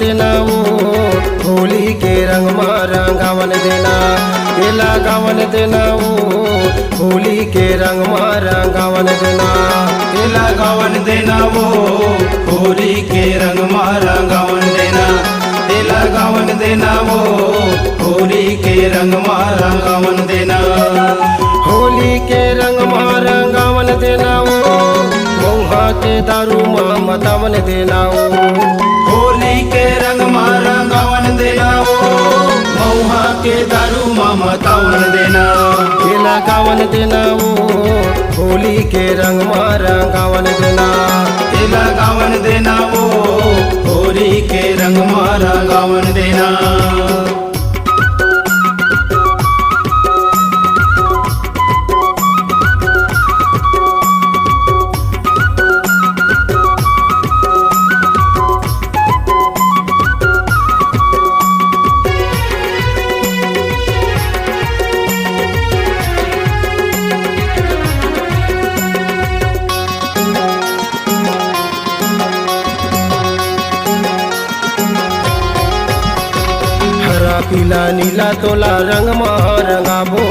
देना वो होली के रंग में रंगावन देना, ये लगावन देना वो होली के रंग में रंगावन देना, ये लगावन देना वो होली के रंग में रंगावन देना, ये लगावन देना वो होली के रंग में रंगावन देना। होली के रंग में रंगावन देना वो महुआ के दारू में मतावन देना वो, होली के रंग में रंगावन देना वो महुआ के दारू में मतावन देना, ये लगावन देना वो होली के रंग में रंगावन देना, ये लगावन देना वो होली के रंग में रंगावन देना। पीला नीला तोला रंग में रंगाबो,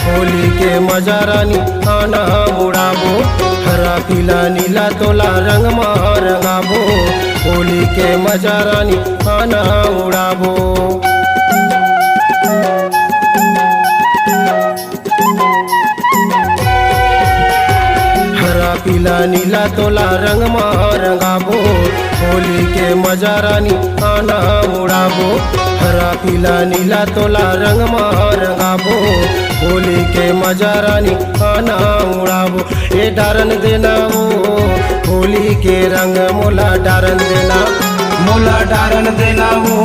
होली के मजा रानी आना उड़ाबो। हरा पीला नीला तोला रंग में रंगाबो, होली के मजा रानी आना उड़ाबो। हरा पीला नीला तोला रंग में रंगाबो, होली के मजा रानी आना उड़ाबो। हरा पीला नीला तोला रंग में रंगाबो, होली के मजा रानी आना उड़ाबो। ये डारन देना वो होली के रंग मोला डारन देना, मोला डारन देना वो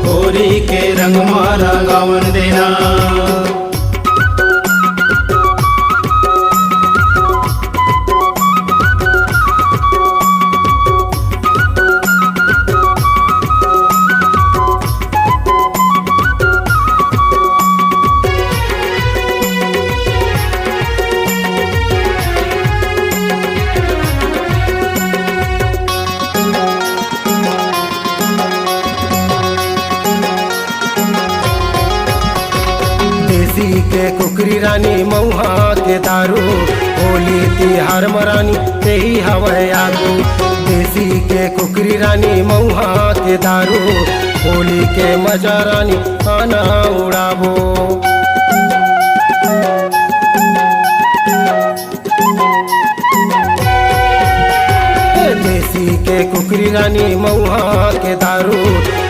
होली के रंग में रंगावन देना। देसी के कुकरी रानी महुआ के दारू, होली तिहार मरानी तेही हवै आगू। देसी के कुकरी रानी महुआ के दारू, होली के मजा रानी आना उड़ाबो। देसी के कुकरी रानी महुआ के दारू,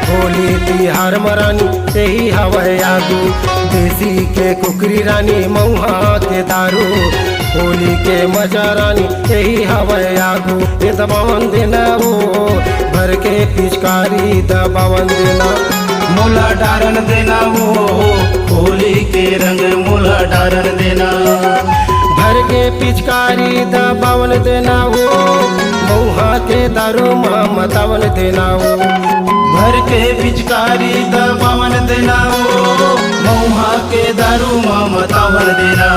होली तिहार मरानी तेही हवै आगू। देसी के कुकरी रानी महुआ के दारू, होली के मजा रानी तेही हवै आगू। ये दबावन देना वो भर के पिचकारी दबावन देना, मोला डारन देना वो होली के रंग मोला डारन देना। भर के पिचकारी दबावन देना वो महुआ के दारू में मतावन देना वो, भर के पिचकारी दबावन देना वो महुआ के दारू में मतावन देना।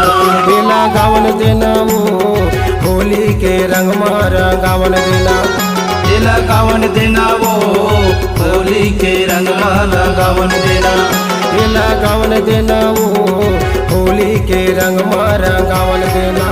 ये लगावन देना वो होली के रंग में रंगावन देना, ये लगावन देना वो होली के रंग में लगावन देना, ये लगावन देना वो होली के रंग में रंगावन देना।